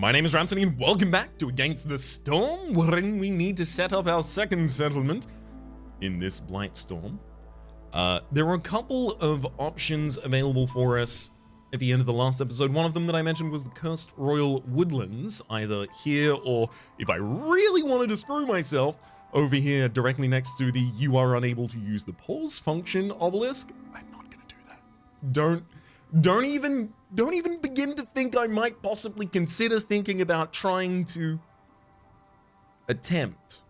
My name is Rhapsody and welcome back to Against the Storm, wherein we need to set up our second settlement in this Blight Storm. There are a couple of options available for us at the end of the last episode. One of them that I mentioned was the Cursed Royal Woodlands, either here or, if I really wanted to screw myself, over here directly next to the you are unable to use the pause function obelisk. I'm not gonna do that. Don't even begin to think I might possibly consider thinking about trying to attempt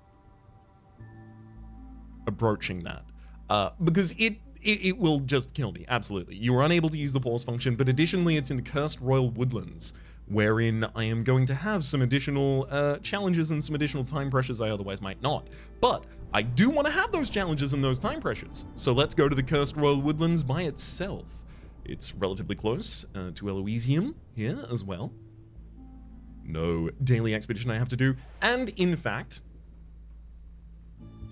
approaching that, because it will just kill me. Absolutely, you are unable to use the pause function, but additionally it's in the Cursed Royal Woodlands, wherein I am going to have some additional challenges and some additional time pressures I otherwise might not. But I do want to have those challenges and those time pressures, so let's go to the Cursed Royal Woodlands by itself. It's relatively close to Elysium here as well. No daily expedition I have to do. And in fact,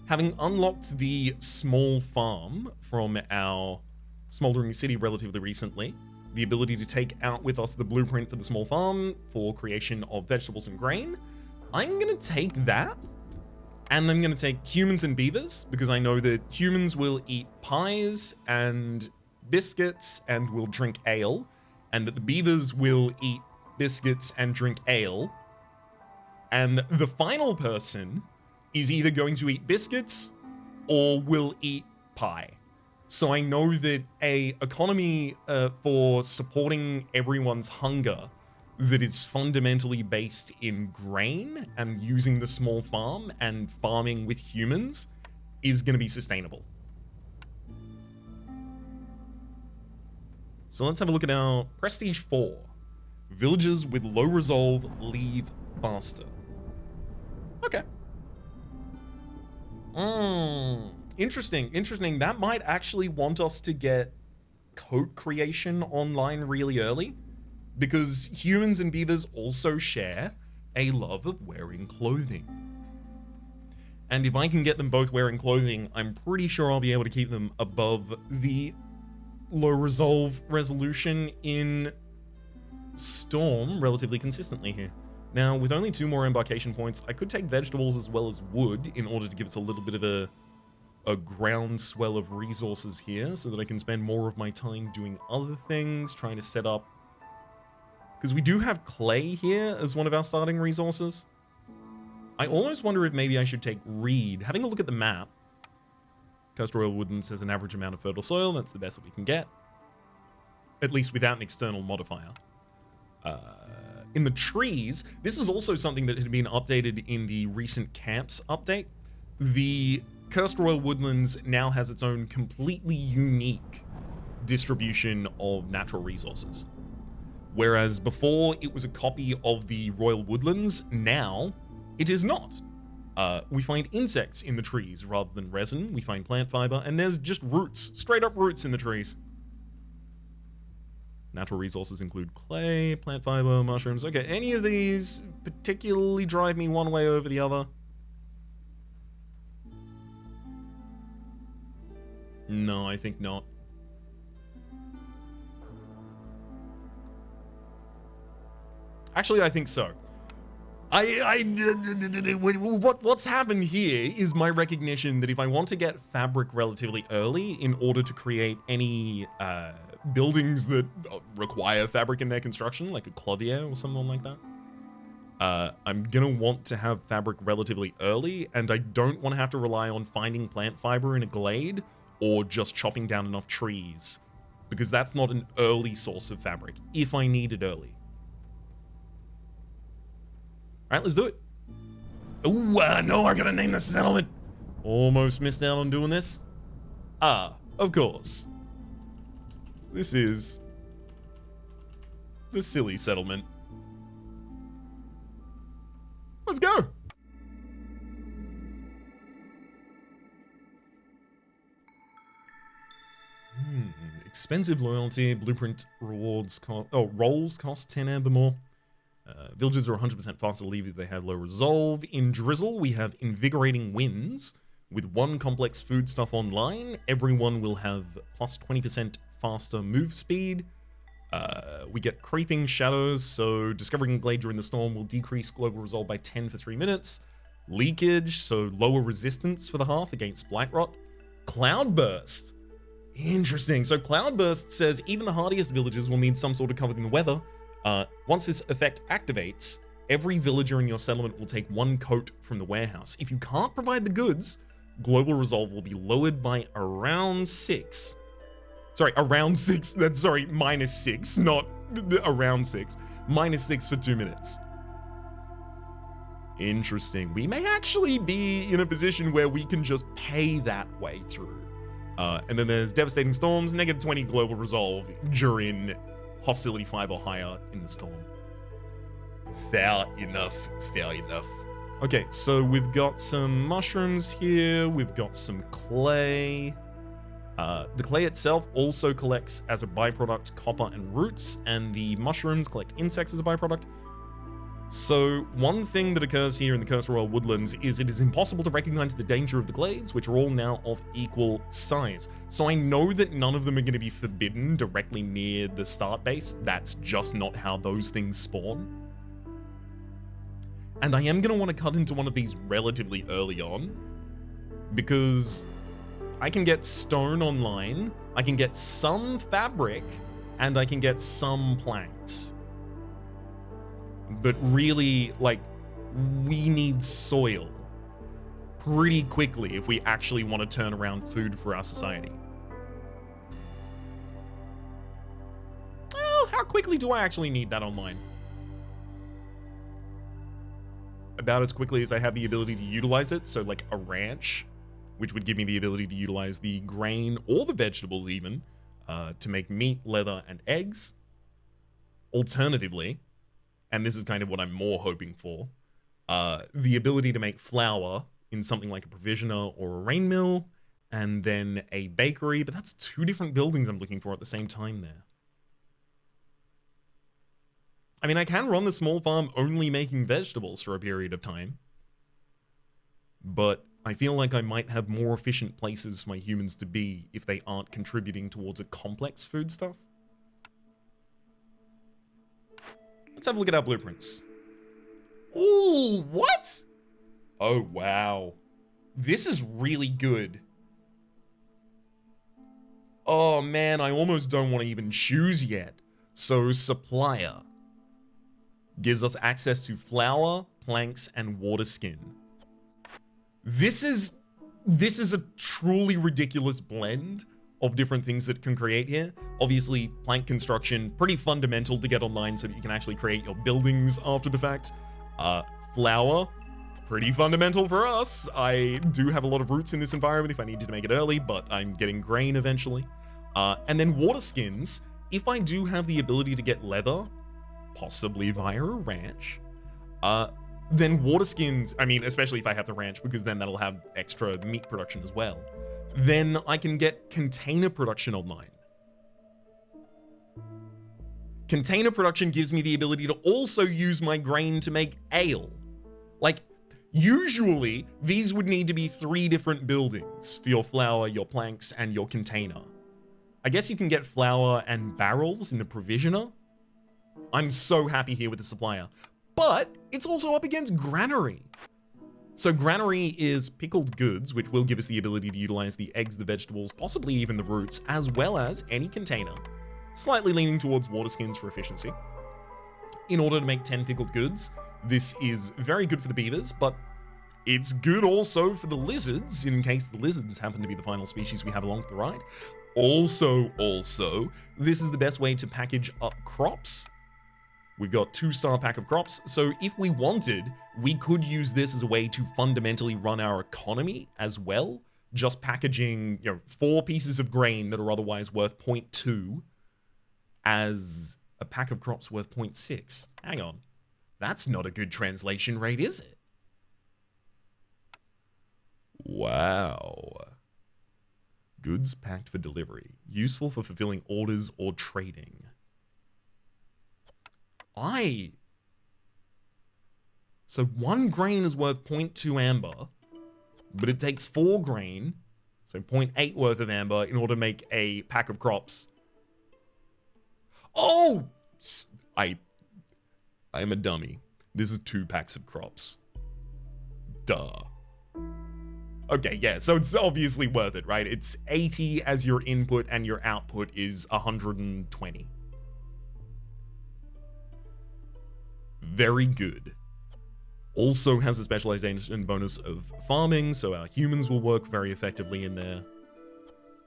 having unlocked the small farm from our smoldering city relatively recently, the ability to take out with us the blueprint for the small farm for creation of vegetables and grain, I'm gonna take that, and I'm gonna take humans and beavers, because I know that humans will eat pies and biscuits and will drink ale, and that the beavers will eat biscuits and drink ale, and the final person is either going to eat biscuits or will eat pie. So I know that a economy for supporting everyone's hunger that is fundamentally based in grain and using the small farm and farming with humans is going to be sustainable. So let's have a look at our Prestige 4. Villagers with low resolve leave faster. Okay. Interesting. That might actually want us to get coat creation online really early, because humans and beavers also share a love of wearing clothing. And if I can get them both wearing clothing, I'm pretty sure I'll be able to keep them above the low resolve resolution in Storm relatively consistently here. Now, with only 2 more embarkation points, I could take vegetables as well as wood in order to give us a little bit of a groundswell of resources here, so that I can spend more of my time doing other things, trying to set up, because we do have clay here as one of our starting resources. I almost wonder if maybe I should take reed. Having a look at the map, Cursed Royal Woodlands has an average amount of fertile soil. That's the best that we can get, at least without an external modifier. In the trees, this is also something that had been updated in the recent camps update. The Cursed Royal Woodlands now has its own completely unique distribution of natural resources. Whereas before it was a copy of the Royal Woodlands, now it is not. We find insects in the trees rather than resin. We find plant fiber, and there's just roots, straight up roots in the trees. Natural resources include clay, plant fiber, mushrooms. Okay, any of these particularly drive me one way over the other? No, I think not. Actually, I think so. What's happened here is my recognition that if I want to get fabric relatively early in order to create any buildings that require fabric in their construction, like a clothier or something like that, I'm gonna want to have fabric relatively early, and I don't want to have to rely on finding plant fiber in a glade or just chopping down enough trees, because that's not an early source of fabric if I need it early. All right, let's do it. Oh, no, I gotta name the settlement. Almost missed out on doing this. Of course. This is the silly settlement. Let's go. Expensive loyalty, blueprint rewards, rolls cost 10 amber more. Villagers are 100% faster to leave if they have low resolve. In Drizzle, we have Invigorating Winds. With 1 complex foodstuff online, everyone will have plus 20% faster move speed. We get creeping shadows, so discovering a glade during the storm will decrease global resolve by 10 for 3 minutes. Leakage, so lower resistance for the hearth against blight rot. Cloudburst. Interesting. So Cloudburst says even the hardiest villagers will need some sort of cover in the weather. Once this effect activates, every villager in your settlement will take 1 coat from the warehouse. If you can't provide the goods, global resolve will be lowered by around 6. Sorry, around 6. That's sorry, -6, not around 6. -6 for 2 minutes. Interesting. We may actually be in a position where we can just pay that way through. And then there's devastating storms, -20 global resolve during hostility 5 or higher in the storm. Fair enough, fair enough. Okay, so we've got some mushrooms here, we've got some clay. The clay itself also collects as a byproduct copper and roots, and the mushrooms collect insects as a byproduct. So one thing that occurs here in the Cursed Royal Woodlands is it is impossible to recognize the danger of the glades, which are all now of equal size. So I know that none of them are going to be forbidden directly near the start base. That's just not how those things spawn. And I am going to want to cut into one of these relatively early on, because I can get stone online, I can get some fabric, and I can get some planks. But really, like, we need soil pretty quickly if we actually want to turn around food for our society. Well, how quickly do I actually need that online? About as quickly as I have the ability to utilize it, so like a ranch, which would give me the ability to utilize the grain or the vegetables even, to make meat, leather, and eggs. Alternatively, and this is kind of what I'm more hoping for, the ability to make flour in something like a provisioner or a rain mill, and then a bakery, but that's 2 different buildings I'm looking for at the same time there. I mean, I can run the small farm only making vegetables for a period of time, but I feel like I might have more efficient places for my humans to be if they aren't contributing towards a complex food stuff. Let's have a look at our blueprints. Ooh, what? Oh, wow. This is really good. Oh, man, I almost don't want to even choose yet. So, supplier gives us access to flour, planks, and water skin. This is a truly ridiculous blend of different things that can create here. Obviously, plank construction, pretty fundamental to get online so that you can actually create your buildings after the fact. Flour, pretty fundamental for us. I do have a lot of roots in this environment if I needed to make it early, but I'm getting grain eventually. And then water skins, if I do have the ability to get leather, possibly via a ranch, then water skins, I mean, especially if I have the ranch, because then that'll have extra meat production as well. Then I can get container production online. Container production gives me the ability to also use my grain to make ale. Like, usually, these would need to be 3 different buildings for your flour, your planks, and your container. I guess you can get flour and barrels in the provisioner. I'm so happy here with the supplier. But it's also up against granary. So granary is pickled goods, which will give us the ability to utilize the eggs, the vegetables, possibly even the roots, as well as any container. Slightly leaning towards water skins for efficiency. In order to make 10 pickled goods, this is very good for the beavers, but it's good also for the lizards, in case the lizards happen to be the final species we have along for the ride. Also, this is the best way to package up crops. We've got 2-star pack of crops, so if we wanted, we could use this as a way to fundamentally run our economy as well. Just packaging, 4 pieces of grain that are otherwise worth 0.2 as a pack of crops worth 0.6. Hang on. That's not a good translation rate, is it? Wow. Goods packed for delivery. Useful for fulfilling orders or trading. So 1 grain is worth 0.2 amber, but it takes 4 grain, so 0.8 worth of amber, in order to make a pack of crops. Oh! I'm a dummy. This is 2 packs of crops. Duh. Okay, yeah, so it's obviously worth it, right? It's 80 as your input and your output is 120. Very good. Also has a specialization bonus of farming, so our humans will work very effectively in there.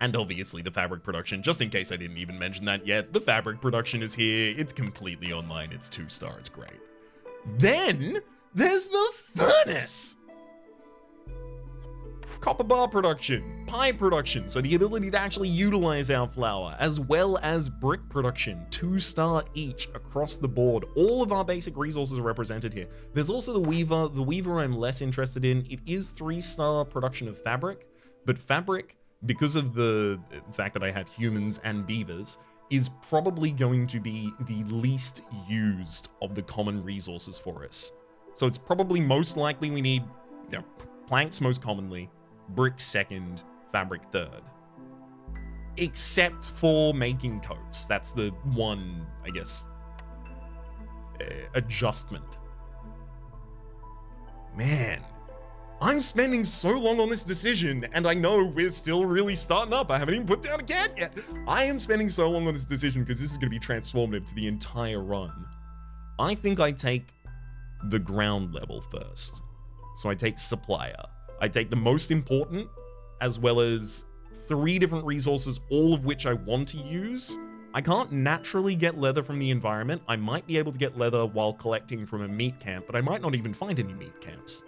And obviously the fabric production, just in case I didn't even mention that yet, the fabric production is here. It's completely online. It's 2-star. It's great. Then there's the furnace. Copper bar production, pie production, so the ability to actually utilize our flour, as well as brick production, 2-star each across the board. All of our basic resources are represented here. There's also the weaver. The weaver I'm less interested in. It is 3-star production of fabric, but fabric, because of the fact that I have humans and beavers, is probably going to be the least used of the common resources for us. So it's probably most likely we need, you know, planks most commonly, brick second, fabric third. Except for making coats. That's the one, I guess, adjustment. Man, I'm spending so long on this decision, and I know we're still really starting up. I haven't even put down a cat yet. I am spending so long on this decision because this is going to be transformative to the entire run. I think I take the ground level first. So I take supplier. I take the most important, as well as 3 different resources, all of which I want to use. I can't naturally get leather from the environment. I might be able to get leather while collecting from a meat camp, but I might not even find any meat camps.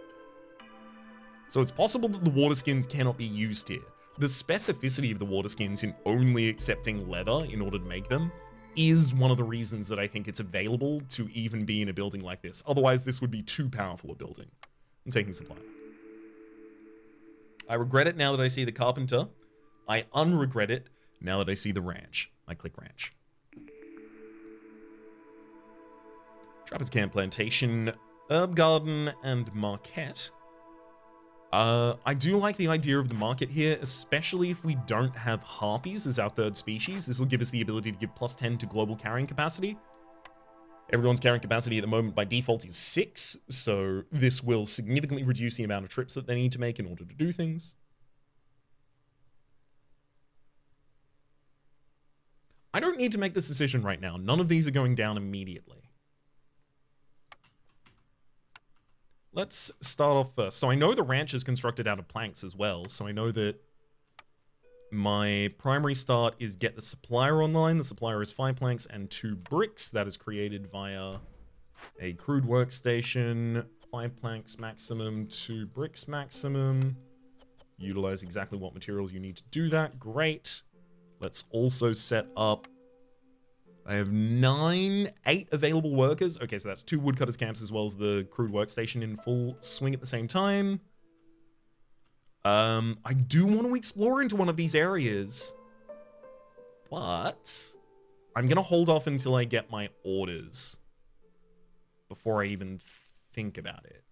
So it's possible that the water skins cannot be used here. The specificity of the water skins in only accepting leather in order to make them is one of the reasons that I think it's available to even be in a building like this. Otherwise, this would be too powerful a building. I'm taking supply. I regret it now that I see the carpenter. I unregret it now that I see the ranch. I click ranch. Trappers Camp Plantation, Herb Garden, and Marquette. I do like the idea of the market here, especially if we don't have harpies as our 3rd species. This will give us the ability to give +10 to global carrying capacity. Everyone's carrying capacity at the moment by default is 6, so this will significantly reduce the amount of trips that they need to make in order to do things. I don't need to make this decision right now. None of these are going down immediately. Let's start off first. So I know the ranch is constructed out of planks as well, so I know that my primary start is get the supplier online. The supplier is 5 planks and 2 bricks. That is created via a crude workstation. 5 planks maximum, 2 bricks maximum. Utilize exactly what materials you need to do that. Great. Let's also set up... I have 8 available workers. Okay, so that's 2 woodcutters camps as well as the crude workstation in full swing at the same time. I do want to explore into one of these areas, but I'm going to hold off until I get my orders before I even think about it.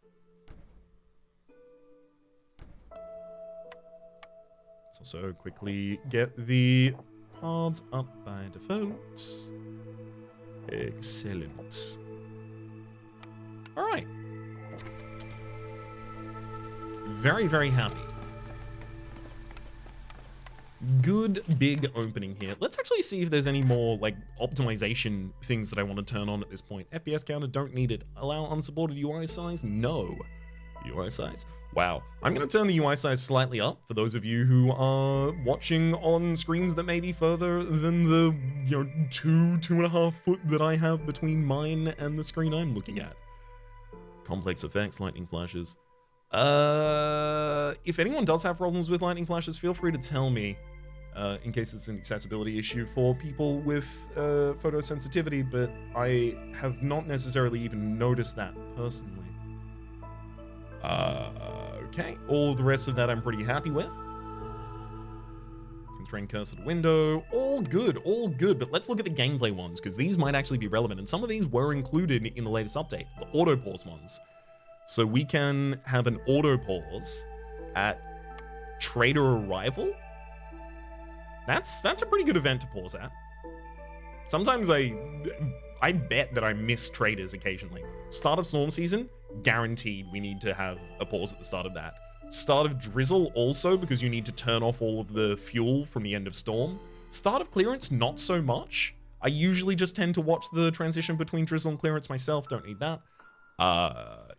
Let's also quickly get the cards up by default. Excellent. All right. Very, very happy. Good big opening here. Let's actually see if there's any more like optimization things that I want to turn on at this point. FPS counter, don't need it. Allow unsupported UI size? No. UI size? Wow. I'm going to turn the UI size slightly up for those of you who are watching on screens that may be further than the, 2.5 foot that I have between mine and the screen I'm looking at. Complex effects, lightning flashes. If anyone does have problems with lightning flashes, feel free to tell me, in case it's an accessibility issue for people with photosensitivity, but I have not necessarily even noticed that personally. Okay, all the rest of that I'm pretty happy with. Constrained cursor to window, all good, but let's look at the gameplay ones, because these might actually be relevant, and some of these were included in the latest update, the auto pause ones. So we can have an auto pause at trader arrival. That's a pretty good event to pause at. Sometimes I bet that I miss traders occasionally. Start of storm season, guaranteed we need to have a pause at the start of that. Start of drizzle also, because you need to turn off all of the fuel from the end of storm. Start of clearance, not so much. I usually just tend to watch the transition between drizzle and clearance myself, don't need that.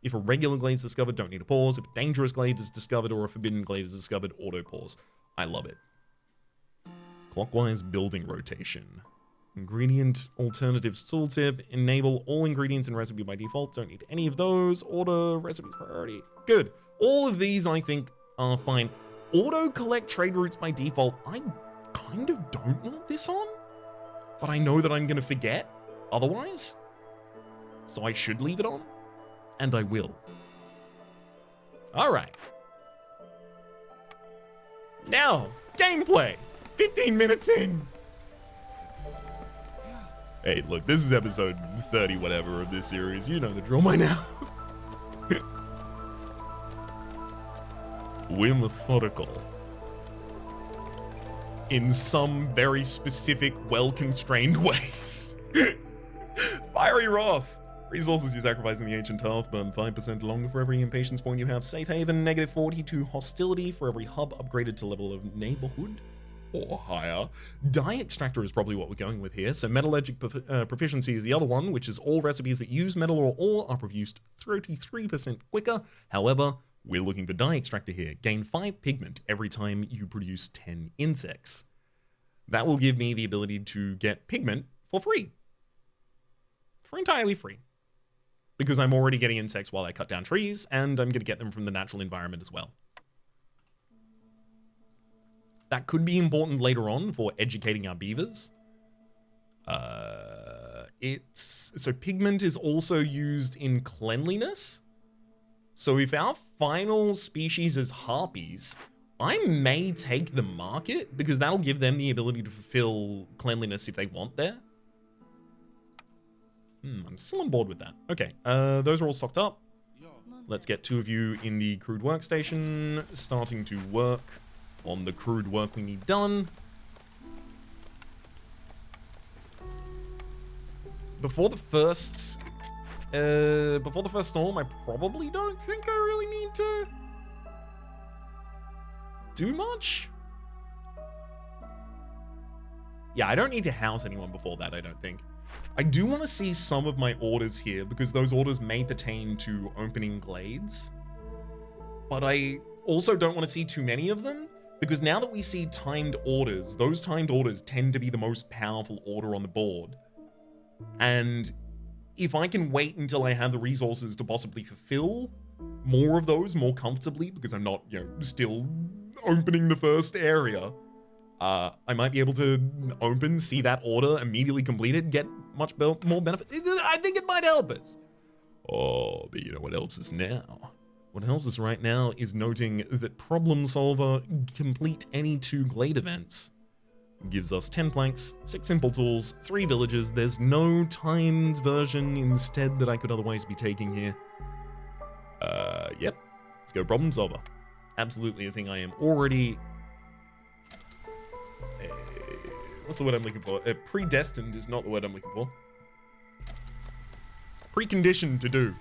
If a regular glade is discovered, don't need a pause. If a dangerous glade is discovered or a forbidden glade is discovered, auto pause. I love it. Clockwise building rotation. Ingredient alternatives tooltip. Enable all ingredients in recipe by default. Don't need any of those. Order recipes priority. Good. All of these I think are fine. Auto collect trade routes by default. I kind of don't want this on, but I know that I'm going to forget otherwise. So I should leave it on, and I will. All right. Now, gameplay. 15 minutes in. Hey, look, this is episode 30 whatever of this series. You know the drill by now. We're methodical. In some very specific, well-constrained ways. Fiery Wrath. Resources you sacrifice in the Ancient Hearth burn 5% longer for every impatience point you have. Safe Haven, negative 40 to hostility for every hub upgraded to level of neighborhood or higher. Dye Extractor is probably what we're going with here. So Metallurgic Proficiency is the other one, which is all recipes that use metal or ore are produced 33% quicker. However, we're looking for Dye Extractor here. Gain 5 pigment every time you produce 10 insects. That will give me the ability to get pigment for free. For entirely free. Because I'm already getting insects while I cut down trees, and I'm going to get them from the natural environment as well. That could be important later on for educating our beavers. So pigment is also used in cleanliness. So if our final species is harpies, I may take the market because that'll give them the ability to fulfill cleanliness if they want there. I'm still on board with that. Okay, those are all stocked up. Let's get 2 of you in the crude workstation, starting to work on the crude work we need done. Before the first storm, I probably don't think I really need to do much. Yeah, I don't need to house anyone before that, I don't think. I do want to see some of my orders here because those orders may pertain to opening glades. But I also don't want to see too many of them because now that we see timed orders, those timed orders tend to be the most powerful order on the board. And if I can wait until I have the resources to possibly fulfill more of those more comfortably because I'm not, still opening the first area, I might be able to see that order, immediately complete it, get much more benefit. I think it might help us. Oh, but you know what helps us now? What helps us right now is noting that Problem Solver complete any 2 glade events. Gives us 10 planks, 6 simple tools, 3 villages. There's no timed version instead that I could otherwise be taking here. Yep. Let's go Problem Solver. Absolutely a thing I am already... what's the word I'm looking for? Predestined is not the word I'm looking for. Preconditioned to do.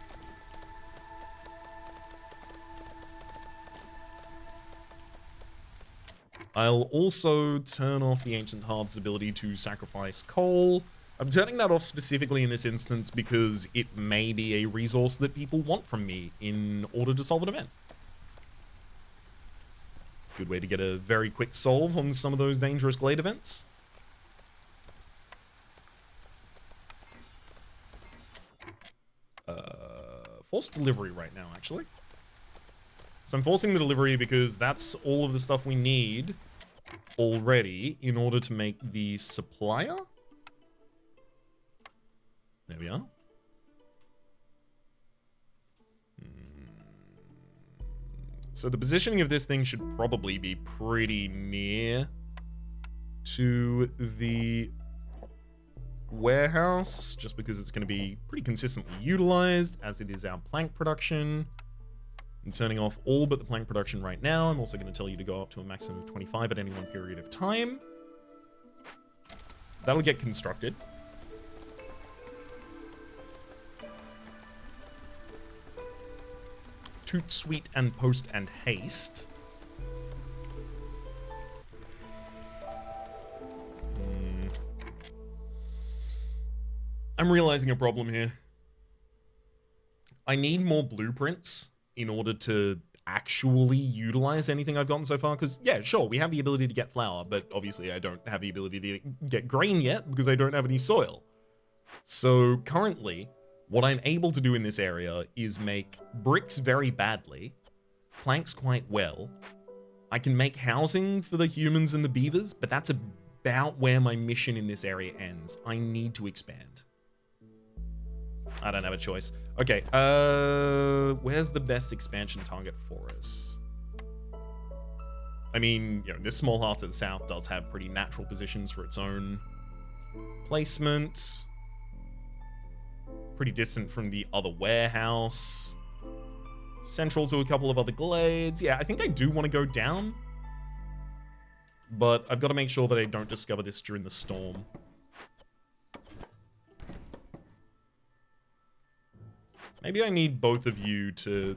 I'll also turn off the Ancient Hearth's ability to sacrifice coal. I'm turning that off specifically in this instance because it may be a resource that people want from me in order to solve an event. Good way to get a very quick solve on some of those dangerous glade events. Forced delivery right now, actually. So I'm forcing the delivery because that's all of the stuff we need already in order to make the supplier. There we are. So the positioning of this thing should probably be pretty near to the warehouse, just because it's going to be pretty consistently utilized, as it is our plank production. I'm turning off all but the plank production right now. I'm also going to tell you to go up to a maximum of 25 at any one period of time. That'll get constructed. Toot Sweet and Post and Haste. I'm realizing a problem here. I need more blueprints in order to actually utilize anything I've gotten so far, because, yeah, sure, we have the ability to get flour, but obviously I don't have the ability to get grain yet because I don't have any soil. So currently, what I'm able to do in this area is make bricks very badly, planks quite well. I can make housing for the humans and the beavers, but that's about where my mission in this area ends. I need to expand. I don't have a choice. Okay, where's the best expansion target for us? I mean, you know, this small heart to the south does have pretty natural positions for its own placement. Pretty distant from the other warehouse. Central to a couple of other glades. Yeah, I think I do want to go down. But I've got to make sure that I don't discover this during the storm. Maybe I need both of you to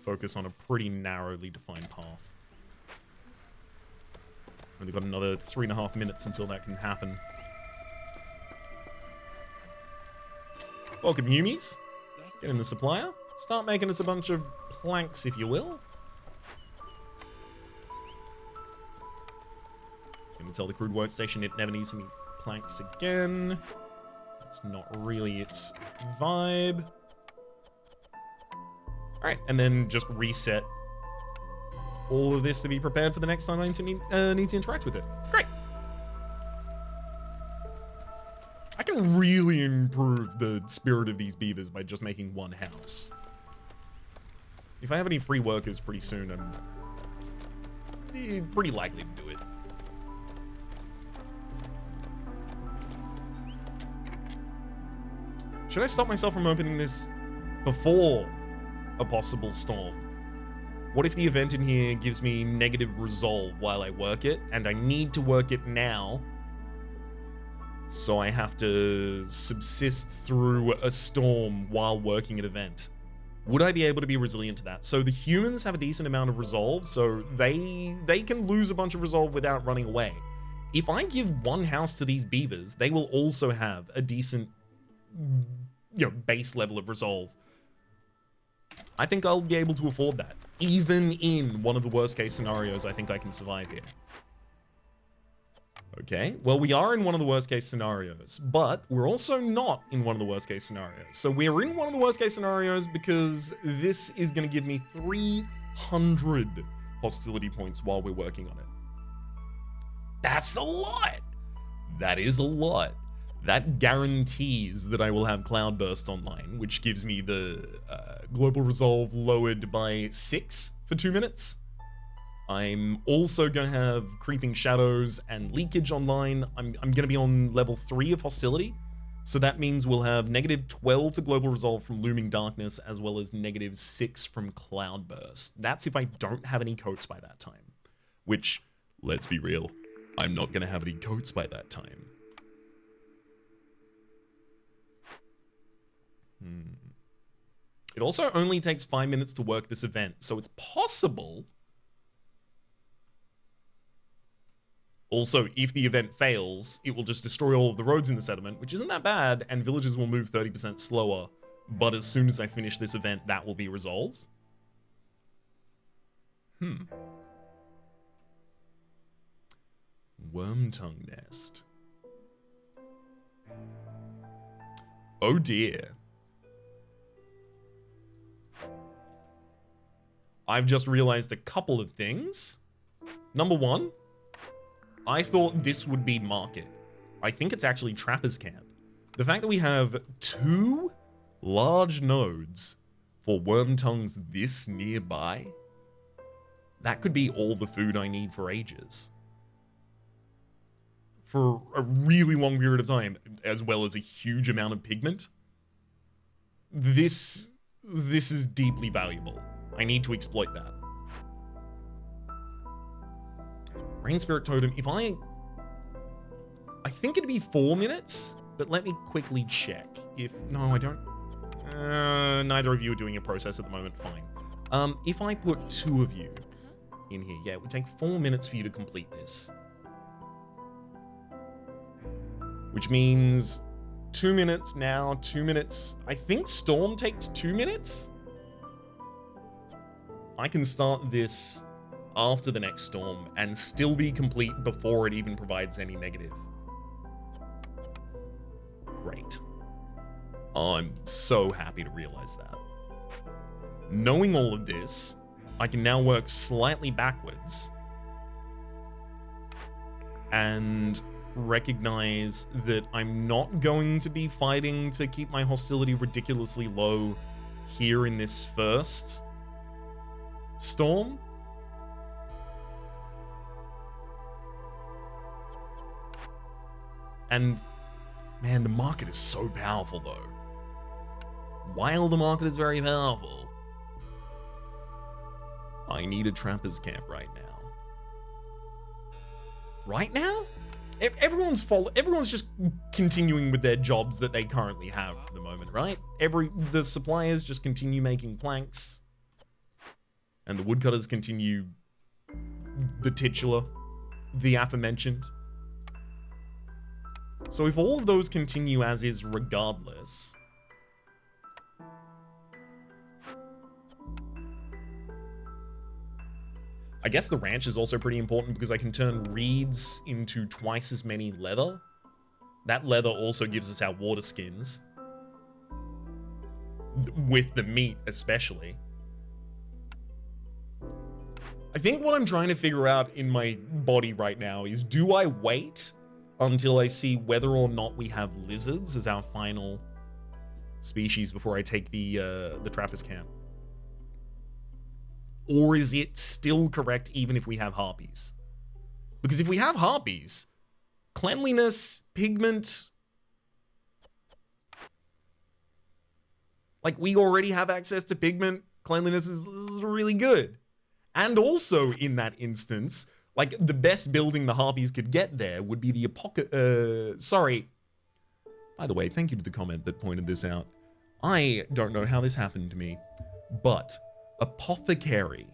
focus on a pretty narrowly defined path. Only got another 3.5 minutes until that can happen. Welcome, humies. Get in the supplier. Start making us a bunch of planks, if you will. Gonna tell the crude workstation it never needs any planks again. It's not really its vibe. Alright, and then just reset all of this to be prepared for the next time I need to interact with it. Great. I can really improve the spirit of these beavers by just making one house. If I have any free workers pretty soon, I'm pretty likely to do it. Should I stop myself from opening this before a possible storm? What if the event in here gives me negative resolve while I work it, and I need to work it now, so I have to subsist through a storm while working an event? Would I be able to be resilient to that? So the humans have a decent amount of resolve, so they can lose a bunch of resolve without running away. If I give one house to these beavers, they will also have a decent, you know, base level of resolve. I think I'll be able to afford that. Even in one of the worst case scenarios, I think I can survive here. Okay, well, we are in one of the worst case scenarios, but we're also not in one of the worst case scenarios. So we're in one of the worst case scenarios because this is going to give me 300 hostility points while we're working on it. That's a lot. That is a lot. That guarantees that I will have Cloudburst online, which gives me the global resolve lowered by 6 for 2 minutes. I'm also going to have Creeping Shadows and Leakage online. I'm going to be on level 3 of Hostility. So that means we'll have -12 to global resolve from Looming Darkness, as well as -6 from Cloudburst. That's if I don't have any coats by that time. Which, let's be real, I'm not going to have any coats by that time. It also only takes 5 minutes to work this event, so it's possible. Also, if the event fails, it will just destroy all of the roads in the settlement, which isn't that bad, and villagers will move 30% slower. But as soon as I finish this event, that will be resolved. Wormtongue Nest. Oh dear. I've just realized a couple of things. Number one, I thought this would be market. I think it's actually Trapper's Camp. The fact that we have 2 large nodes for Wormtongues this nearby, that could be all the food I need for ages. For a really long period of time, as well as a huge amount of pigment. This is deeply valuable. I need to exploit that. Rain Spirit Totem, if I think it'd be 4 minutes, but let me quickly check. No, I don't. Neither of you are doing a process at the moment, fine. If I put 2 of you in here, yeah, it would take 4 minutes for you to complete this. Which means 2 minutes now, 2 minutes. I think Storm takes 2 minutes? I can start this after the next storm and still be complete before it even provides any negative. Great. I'm so happy to realize that. Knowing all of this, I can now work slightly backwards and recognize that I'm not going to be fighting to keep my hostility ridiculously low here in this first storm. And man, the market is so powerful though. While the market is very powerful, I need a trapper's camp right now. Right now? Everyone's just continuing with their jobs that they currently have for the moment, right? The suppliers just continue making planks, and the woodcutters continue the titular, the aforementioned. So if all of those continue as is regardless, I guess the ranch is also pretty important because I can turn reeds into twice as many leather. That leather also gives us our water skins. With the meat, especially. I think what I'm trying to figure out in my body right now is, do I wait until I see whether or not we have lizards as our final species before I take the trapper's camp? Or is it still correct even if we have harpies? Because if we have harpies, cleanliness, pigment, like we already have access to pigment, cleanliness is really good. And also in that instance, like the best building the harpies could get there would be the sorry. By the way, thank you to the comment that pointed this out. I don't know how this happened to me, but apothecary.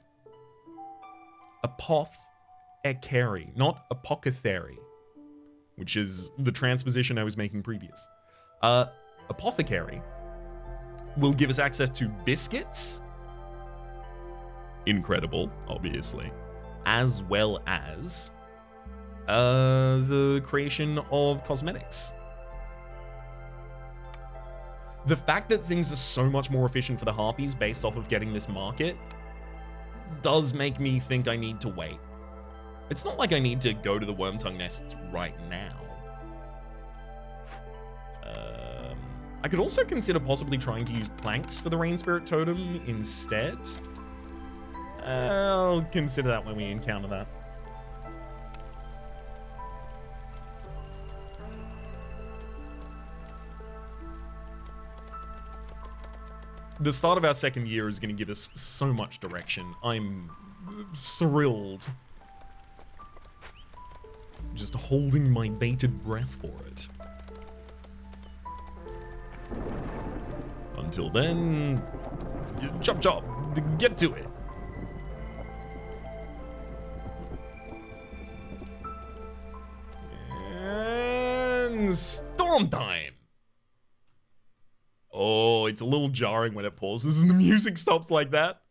Apothecary, not apothecary, which is the transposition I was making previous. Apothecary will give us access to biscuits. Incredible, obviously. As well as the creation of cosmetics. The fact that things are so much more efficient for the harpies based off of getting this market does make me think I need to wait. It's not like I need to go to the wormtongue nests right now. I could also consider possibly trying to use planks for the Rain Spirit Totem instead. I'll consider that when we encounter that. The start of our second year is going to give us so much direction. I'm thrilled. Just holding my bated breath for it. Until then, chop chop, get to it. And storm time. Oh, it's a little jarring when it pauses and the music stops like that.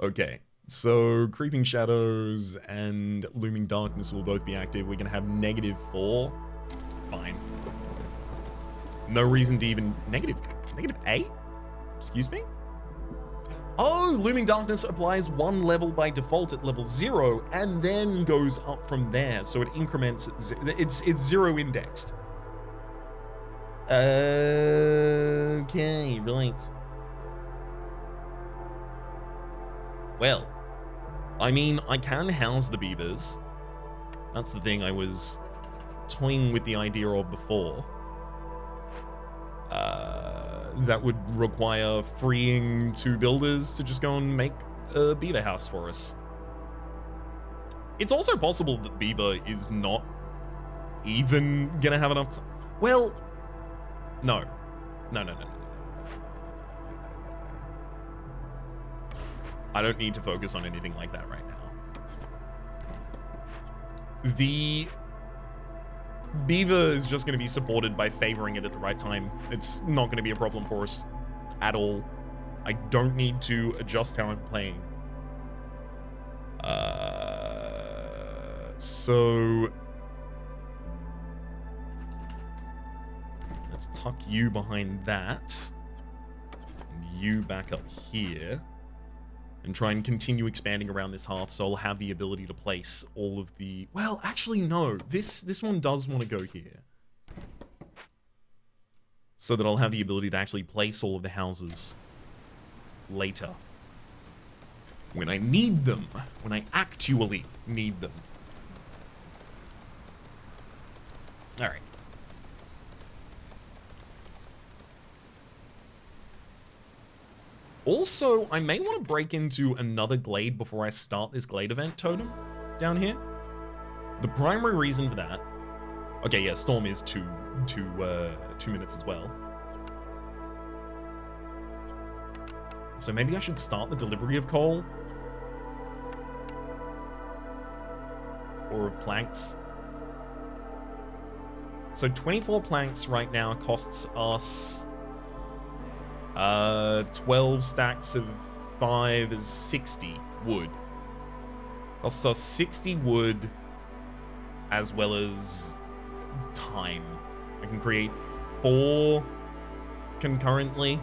Okay, so Creeping Shadows and Looming Darkness will both be active. We're gonna have -4. Fine. No reason to even... -8? Excuse me? Oh, Looming Darkness applies 1 level by default at level 0 and then goes up from there. So it increments, it's 0 indexed. Okay, right. Well, I mean, I can house the beavers. That's the thing I was toying with the idea of before. That would require freeing 2 builders to just go and make a beaver house for us. It's also possible that beaver is not even gonna have enough time. Well, no. No. I don't need to focus on anything like that right now. The beaver is just going to be supported by favoring it at the right time. It's not going to be a problem for us at all. I don't need to adjust how I'm playing. So let's tuck you behind that, and you back up here, and try and continue expanding around this hearth, so I'll have the ability to place all of the... Well, actually, no. This one does want to go here. So that I'll have the ability to actually place all of the houses later. When I need them. When I actually need them. Alright. Also, I may want to break into another glade before I start this glade event totem down here. The primary reason for that... Okay, yeah, Storm is 2 minutes as well. So maybe I should start the delivery of coal. Or of planks. So 24 planks right now costs us 12 stacks of 5 is 60 wood. Costs us 60 wood as well as time. I can create 4 concurrently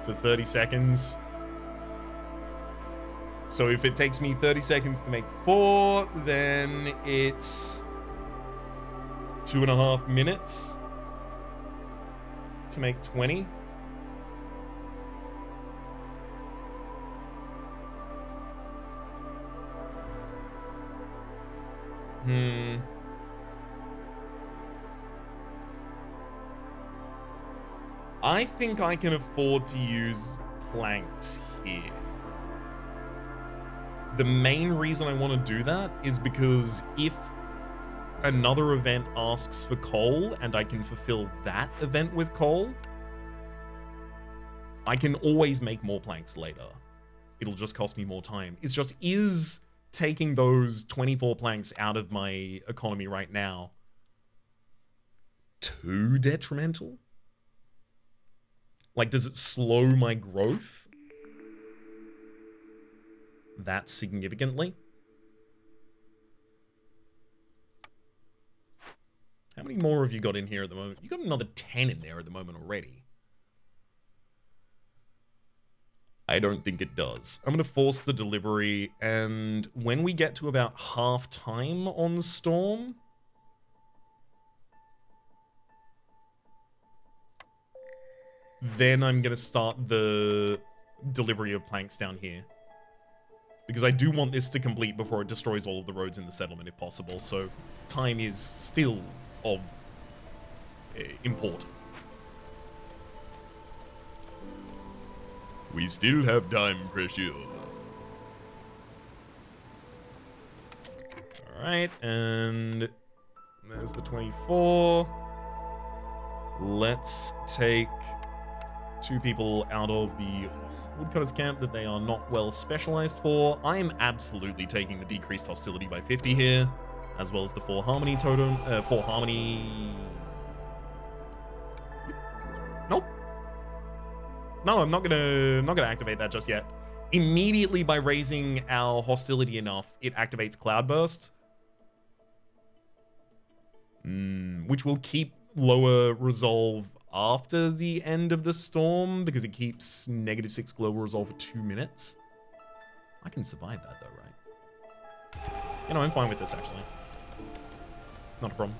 for 30 seconds. So if it takes me 30 seconds to make 4, then it's 2.5 minutes to make 20. I think I can afford to use planks here. The main reason I want to do that is because if another event asks for coal and I can fulfill that event with coal, I can always make more planks later. It'll just cost me more time. It's just, is taking those 24 planks out of my economy right now too detrimental? Like, does it slow my growth that significantly? How many more have you got in here at the moment? You got another 10 in there at the moment already. I don't think it does. I'm going to force the delivery, and when we get to about half time on Storm, then I'm going to start the delivery of planks down here. Because I do want this to complete before it destroys all of the roads in the settlement if possible, so time is still of import. We still have time pressure. Alright, and there's the 24. Let's take 2 people out of the woodcutter's camp that they are not well specialized for. I am absolutely taking the decreased hostility by 50 here, as well as the 4 harmony totem. 4 harmony. Nope. No, I'm not gonna activate that just yet. Immediately by raising our hostility enough, it activates Cloudburst, which will keep lower resolve after the end of the storm because it keeps -6 global resolve for 2 minutes. I can survive that though, right? You know, I'm fine with this actually. It's not a problem.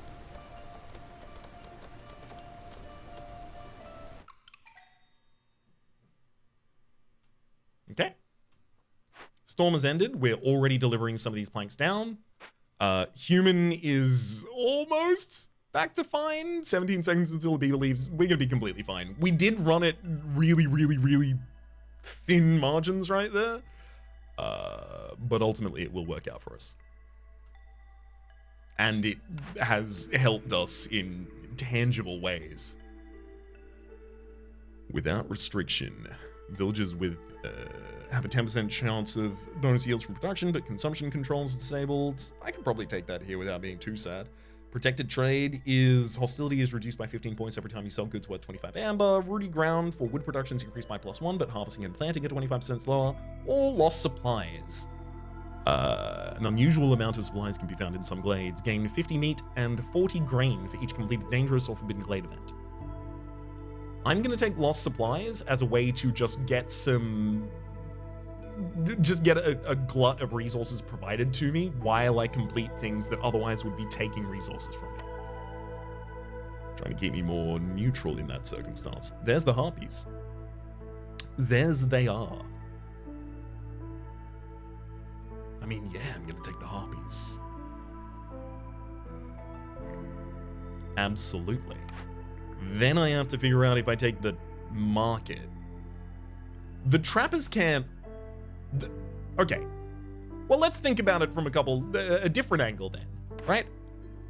Okay. Storm has ended. We're already delivering some of these planks down. Human is almost back to fine. 17 seconds until the beaver leaves. We're going to be completely fine. We did run it really, really, really thin margins right there. But ultimately it will work out for us. And it has helped us in tangible ways. Without restriction. Villagers with have a 10% chance of bonus yields from production, but consumption controls disabled. I can probably take that here without being too sad. Protected trade is hostility is reduced by 15 points every time you sell goods worth 25 amber. Rooty ground for wood production is increased by +1, but harvesting and planting are 25% slower. Or lost supplies. An unusual amount of supplies can be found in some glades. Gain 50 meat and 40 grain for each completed dangerous or forbidden glade event. I'm going to take lost supplies as a way to just get a glut of resources provided to me while I complete things that otherwise would be taking resources from me. Trying to keep me more neutral in that circumstance. There's the harpies. There's they are. I mean, yeah, I'm going to take the harpies. Absolutely. Then I have to figure out if I take the market. The Trapper's Camp... Okay. Well, let's think about it from a different angle then, right?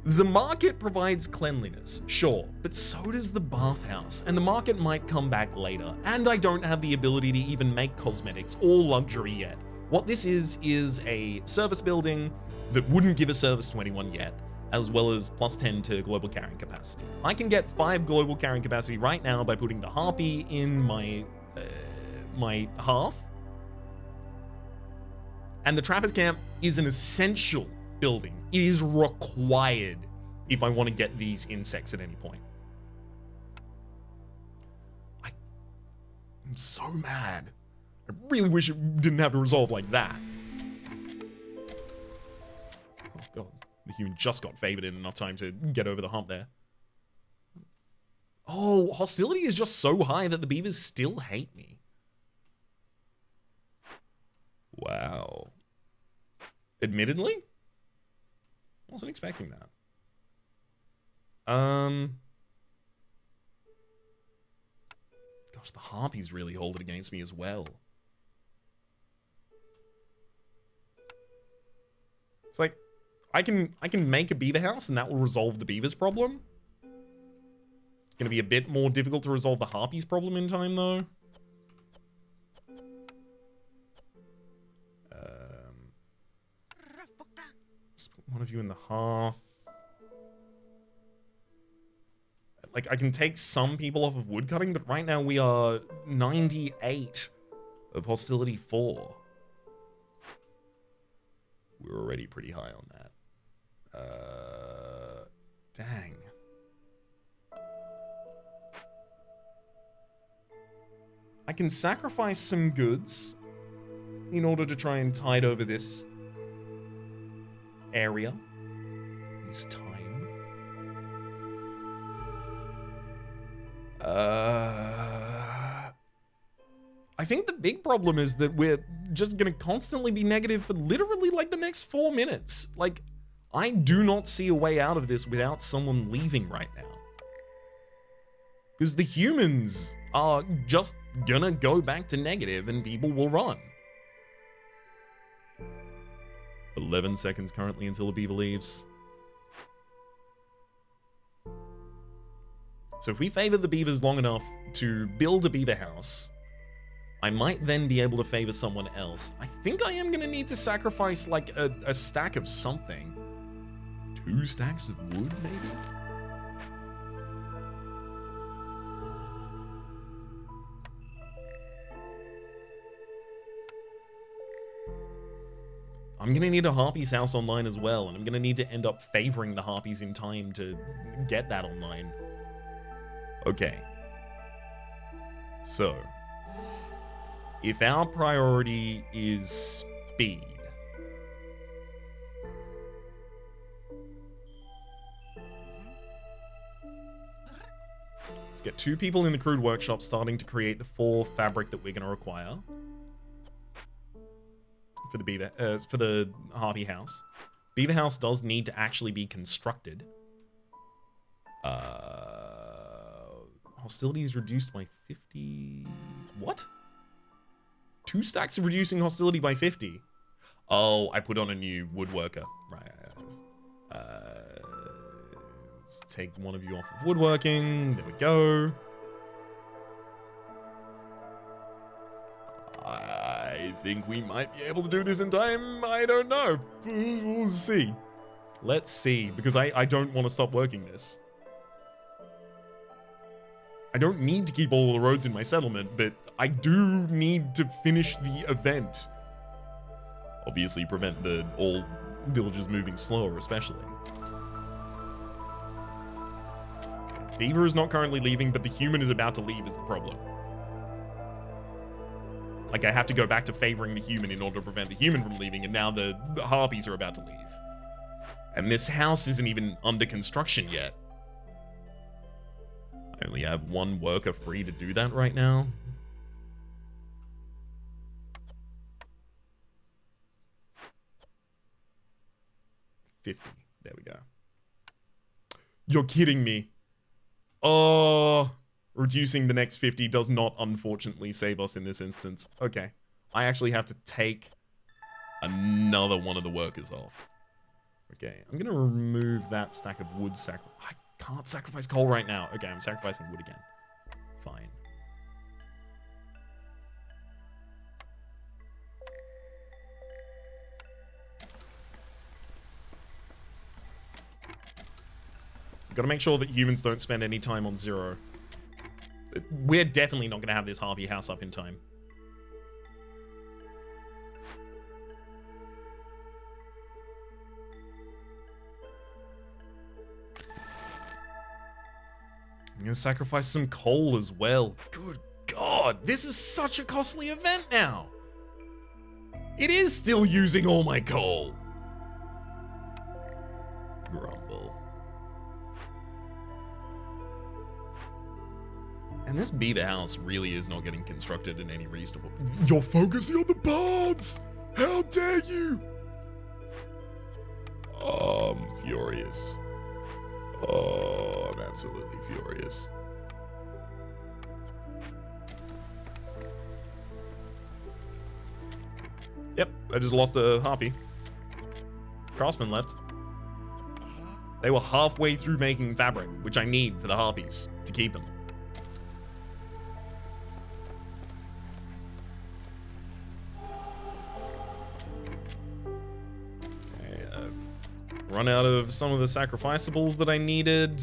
The market provides cleanliness, sure, but so does the bathhouse, and the market might come back later, and I don't have the ability to even make cosmetics or luxury yet. What this is a service building that wouldn't give a service to anyone yet, as well as +10 to global carrying capacity. I can get 5 global carrying capacity right now by putting the harpy in my hearth. And the Trapper's Camp is an essential building. It is required if I want to get these insects at any point. I'm so mad. I really wish it didn't have to resolve like that. Oh god. The human just got favored in enough time to get over the hump there. Oh, hostility is just so high that the beavers still hate me. Wow. Admittedly? Wasn't expecting that. Gosh, the harpies really hold it against me as well. It's like, I can make a beaver house and that will resolve the beavers problem. It's going to be a bit more difficult to resolve the harpies problem in time though. Let's put one of you in the hearth. Like, I can take some people off of woodcutting, but right now we are 98 of hostility 4. We're already pretty high on that. Dang. I can sacrifice some goods in order to try and tide over this area, this time. I think the big problem is that we're just gonna constantly be negative for literally like the next 4 minutes. Like, I do not see a way out of this without someone leaving right now. Because the humans are just gonna go back to negative and people will run. 11 seconds currently until the beaver leaves. So if we favor the beavers long enough to build a beaver house, I might then be able to favor someone else. I think I am going to need to sacrifice like a stack of something. 2 stacks of wood, maybe? I'm going to need a harpy's house online as well, and I'm going to need to end up favoring the harpies in time to get that online. Okay. So, if our priority is speed, let's get 2 people in the crude workshop starting to create the 4 fabric that we're going to require for the beaver, for the harpy house. Beaver house does need to actually be constructed. Hostility is reduced by 50. What? 2 stacks of reducing hostility by 50. Oh, I put on a new woodworker. Right. Let's take one of you off of woodworking. There we go. think we might be able to do this in time. I don't know. We'll see. Let's see, because I don't want to stop working this. I don't need to keep all the roads in my settlement, but I do need to finish the event. Obviously, prevent the all villagers moving slower, especially. Beaver is not currently leaving, but the human is about to leave is the problem. Like, I have to go back to favoring the human in order to prevent the human from leaving, and now the harpies are about to leave. And this house isn't even under construction yet. I only have one worker free to do that right now. $50. There we go. You're kidding me. Oh, reducing the next 50 does not unfortunately save us in this instance. Okay. I actually have to take another one of the workers off. Okay, I'm gonna remove that stack of wood I can't sacrifice coal right now. Okay, I'm sacrificing wood again. Fine. Gotta make sure that humans don't spend any time on zero. We're definitely not gonna have this harpy house up in time. I'm gonna sacrifice some coal as well. Good God, this is such a costly event now. It is still using all my coal. Grumble. And this beaver house really is not getting constructed in any reasonable... You're focusing on the barns! How dare you! Oh, I'm furious. Oh, I'm absolutely furious. Yep, I just lost a harpy. Craftsman left. They were halfway through making fabric, which I need for the harpies to keep them. Okay, I've run out of some of the sacrificables that I needed.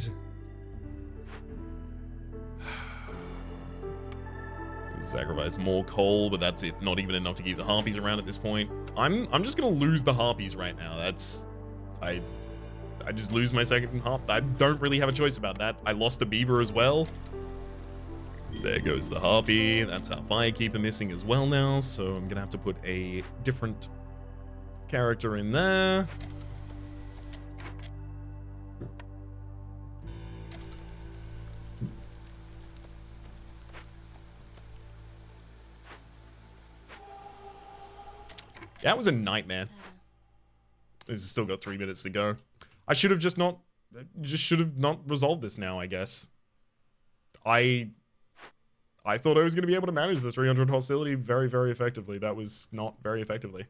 Sacrifice more coal, but that's it. Not even enough to keep the harpies around at this point. I'm just gonna lose the harpies right now. That's... I just lose my second harp. I don't really have a choice about that. I lost the beaver as well. There goes the harpy. That's our firekeeper missing as well now, so I'm gonna have to put a different character in there. That was a nightmare. This has still got 3 minutes to go. I should have just not resolved this now, I guess. I thought I was going to be able to manage the 300 hostility very, very effectively. That was not very effectively.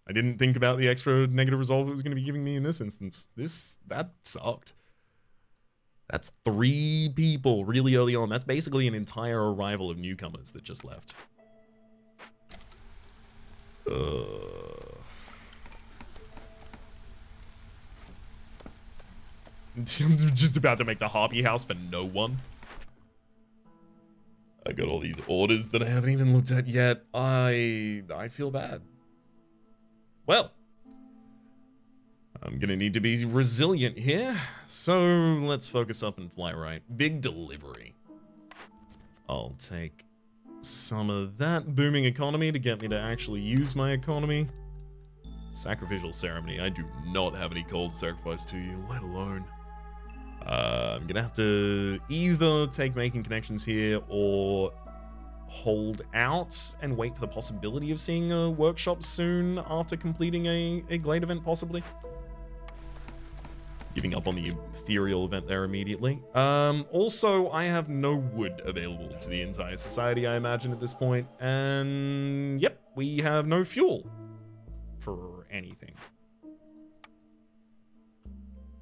I didn't think about the extra negative resolve it was going to be giving me in this instance. That sucked. That's 3 people really early on. That's basically an entire arrival of newcomers that just left. I'm just about to make the harpy house for no one. I got all these orders that I haven't even looked at yet. I feel bad. Well, I'm gonna need to be resilient here. So let's focus up and fly right. Big delivery. I'll take some of that booming economy to get me to actually use my economy. Sacrificial ceremony. I do not have any coal to sacrifice to you, let alone. I'm gonna have to either take making connections here or hold out and wait for the possibility of seeing a workshop soon after completing a Glade event, possibly. Giving up on the ethereal event there immediately. Also, I have no wood available to the entire society, I imagine, at this point. And yep, we have no fuel for anything.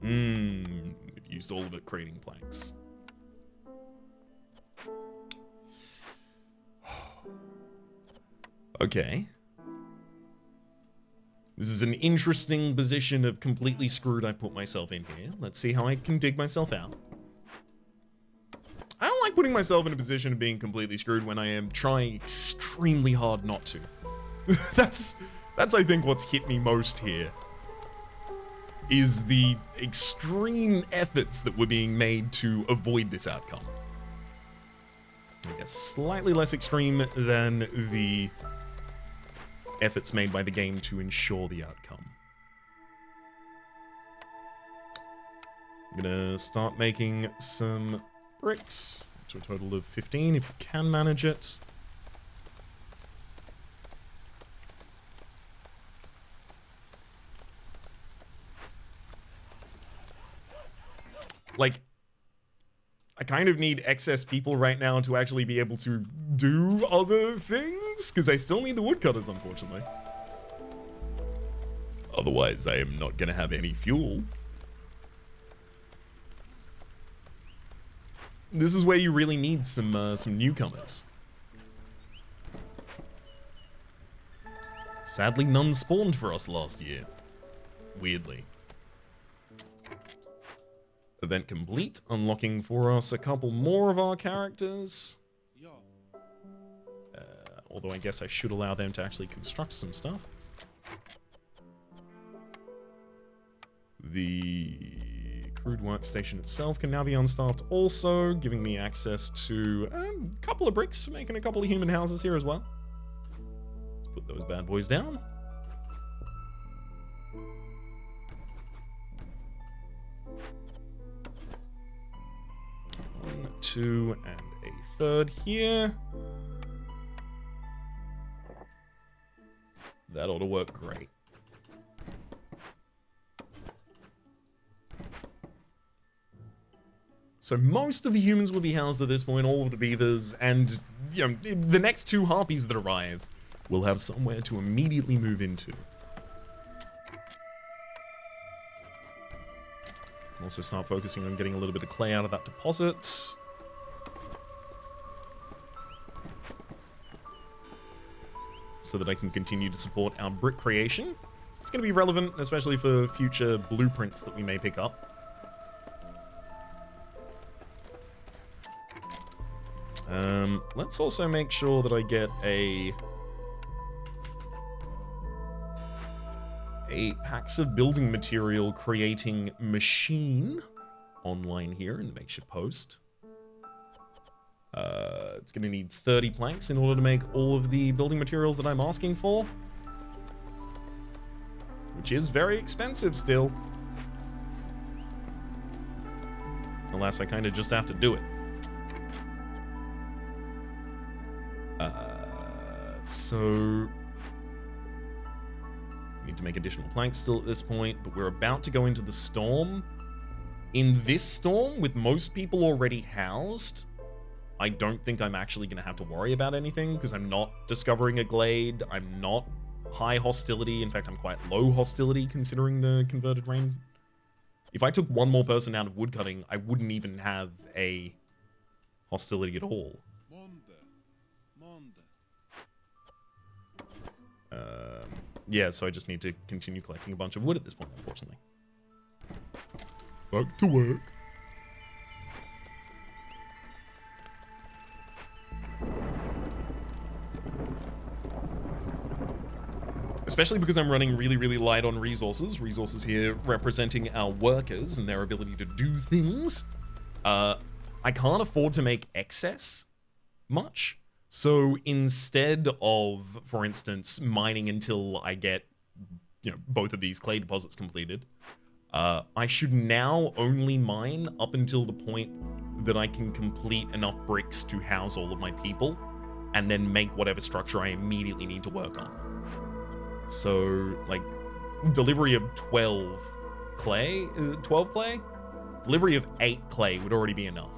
We've used all of it creating planks. Okay. This is an interesting position of completely screwed I put myself in here. Let's see how I can dig myself out. I don't like putting myself in a position of being completely screwed when I am trying extremely hard not to. That's I think what's hit me most here. Is the extreme efforts that were being made to avoid this outcome. I guess slightly less extreme than the efforts made by the game to ensure the outcome. I'm gonna start making some bricks to a total of 15 if you can manage it. Like, I kind of need excess people right now to actually be able to do other things, because I still need the woodcutters, unfortunately. Otherwise, I am not going to have any fuel. This is where you really need some newcomers. Sadly, none spawned for us last year. Weirdly. Event complete, unlocking for us a couple more of our characters. Although I guess I should allow them to actually construct some stuff. The crude workstation itself can now be unstaffed also, giving me access to a couple of bricks, making a couple of human houses here as well. Let's put those bad boys down. 1, 2, and a third here. That ought to work great. So most of the humans will be housed at this point, all of the beavers, and you know, the next 2 harpies that arrive will have somewhere to immediately move into. Also start focusing on getting a little bit of clay out of that deposit. So that I can continue to support our brick creation. It's going to be relevant, especially for future blueprints that we may pick up. Let's also make sure that I get a packs of building material creating machine online here in the makeshift post. It's going to need 30 planks in order to make all of the building materials that I'm asking for. Which is very expensive still. Alas, I kind of just have to do it. So need to make additional planks still at this point, but we're about to go into the storm. In this storm, with most people already housed, I don't think I'm actually going to have to worry about anything, because I'm not discovering a glade, I'm not high hostility, in fact I'm quite low hostility considering the converted rain. If I took one more person out of woodcutting, I wouldn't even have a hostility at all. Yeah, so I just need to continue collecting a bunch of wood at this point, unfortunately. Back to work. Especially because I'm running really, really light on resources. Resources here representing our workers and their ability to do things. I can't afford to make excess much. So instead of, for instance, mining until I get, both of these clay deposits completed, I should now only mine up until the point that I can complete enough bricks to house all of my people, and then make whatever structure I immediately need to work on. So, like, delivery of 12 clay? Delivery of 8 clay would already be enough.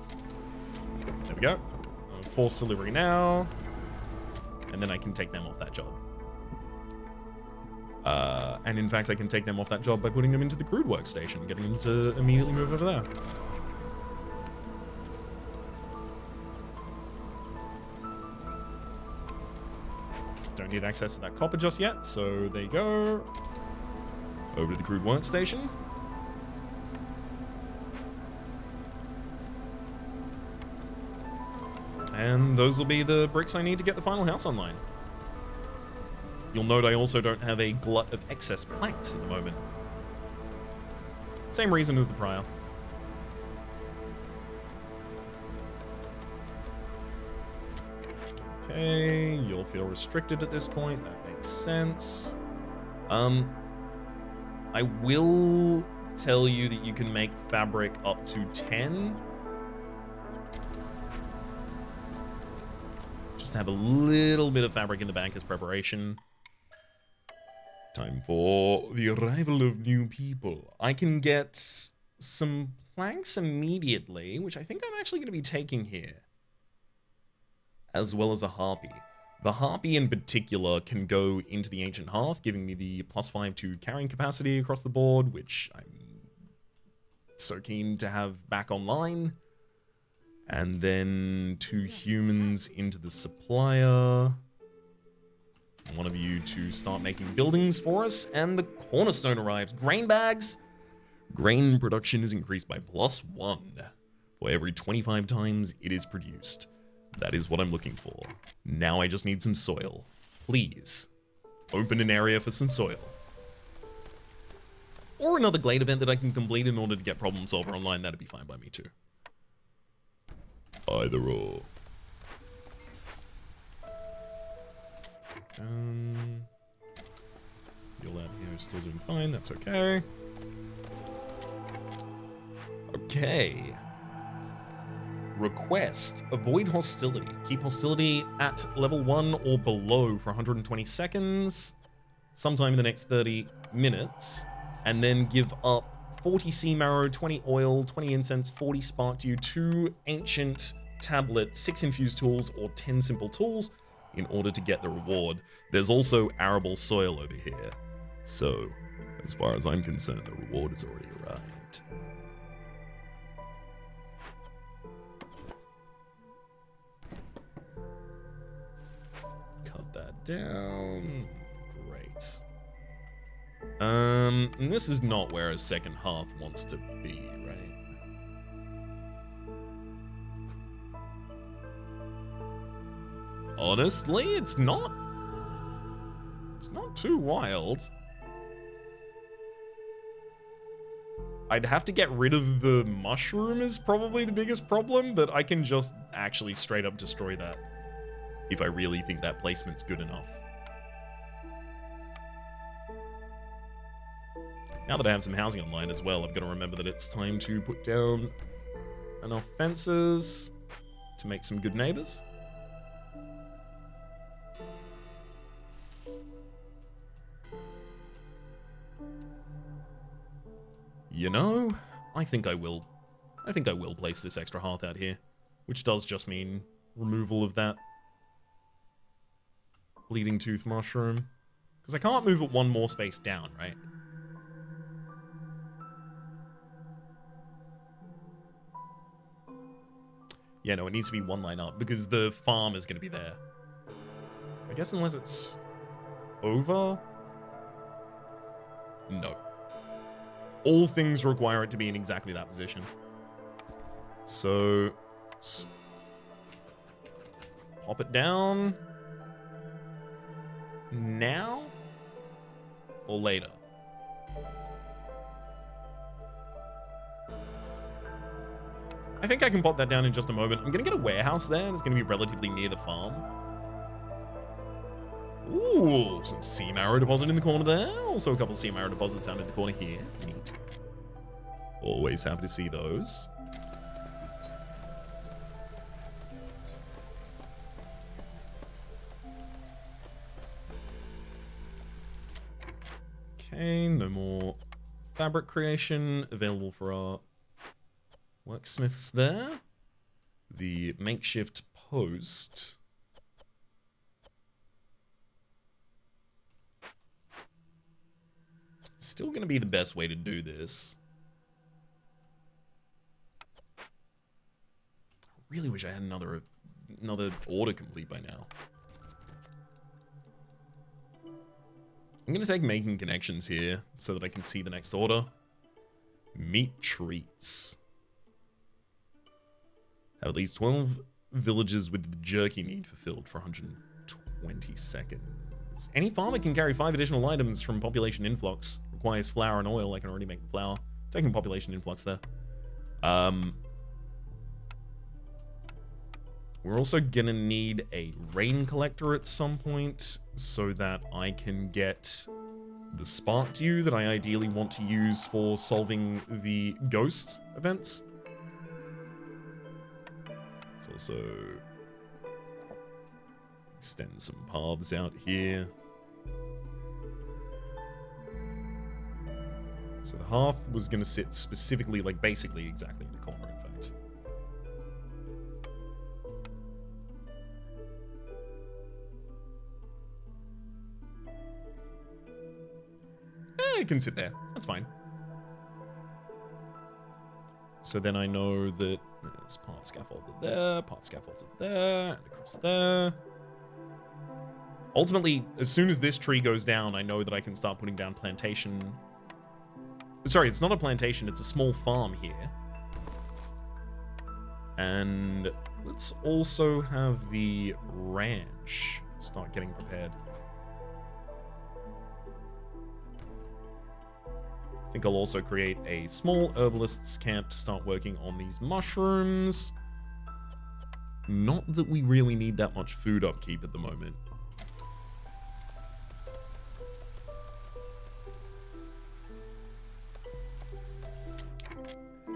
There we go. Force delivery now, and then I can take them off that job. And in fact, I can take them off that job by putting them into the crude workstation, getting them to immediately move over there. Don't need access to that copper just yet, so there you go. Over to the crude workstation. And those will be the bricks I need to get the final house online. You'll note I also don't have a glut of excess planks at the moment. Same reason as the prior. Okay, you'll feel restricted at this point. That makes sense. I will tell you that you can make fabric up to 10. Just have a little bit of fabric in the bank as preparation. Time for the arrival of new people. I can get some planks immediately, which I think I'm actually going to be taking here, as well as a harpy. The harpy in particular can go into the ancient hearth, giving me the +5 to carrying capacity across the board, which I'm so keen to have back online. And then 2 humans into the supplier. One of you to start making buildings for us, and the cornerstone arrives. Grain bags. Grain production is increased by +1 for every 25 times it is produced. That is what I'm looking for. Now I just need some soil. Please, open an area for some soil. Or another Glade event that I can complete in order to get Problem Solver online, that'd be fine by me too. Either or. You'll out here is still doing fine, that's okay. Okay. Request, avoid hostility. Keep hostility at level 1 or below for 120 seconds, sometime in the next 30 minutes, and then give up 40 sea marrow, 20 oil, 20 incense, 40 spark to you, 2 ancient tablet, 6 infused tools, or 10 simple tools in order to get the reward. There's also arable soil over here, so as far as I'm concerned, the reward has already arrived. Down. Great. And this is not where a second hearth wants to be, right? Honestly, it's not too wild. I'd have to get rid of the mushroom is probably the biggest problem, but I can just actually straight up destroy that if I really think that placement's good enough. Now that I have some housing online as well, I've got to remember that it's time to put down enough fences to make some good neighbors. You know, I think I will place this extra hearth out here, which does just mean removal of that bleeding tooth mushroom, because I can't move it one more space down, right? Yeah, no, it needs to be one line up because the farm is going to be there. I guess unless it's over? No. All things require it to be in exactly that position. So, pop it down. Now? Or later? I think I can pop that down in just a moment. I'm gonna get a warehouse there, and it's gonna be relatively near the farm. Ooh, some sea marrow deposit in the corner there. Also a couple sea marrow deposits down in the corner here. Neat. Always happy to see those. Okay, no more fabric creation available for our worksmiths there. The makeshift post. Still going to be the best way to do this. I really wish I had another order complete by now. I'm going to take making connections here so that I can see the next order. Meat treats. Have at least 12 villages with the jerky need fulfilled for 120 seconds. Any farmer can carry 5 additional items from population influx. Requires flour and oil. I can already make the flour. Taking population influx there. We're also gonna need a rain collector at some point so that I can get the spark dew that I ideally want to use for solving the ghost events. Let's also extend some paths out here. So the hearth was gonna sit specifically, like basically exactly in the corner, in fact. It can sit there. That's fine. So then I know that there's part scaffolded there, part scaffolded there, and across there. Ultimately, as soon as this tree goes down, I know that I can start putting down plantation. Sorry, it's not a plantation, it's a small farm here. And let's also have the ranch start getting prepared. I think I'll also create a small herbalist's camp to start working on these mushrooms. Not that we really need that much food upkeep at the moment.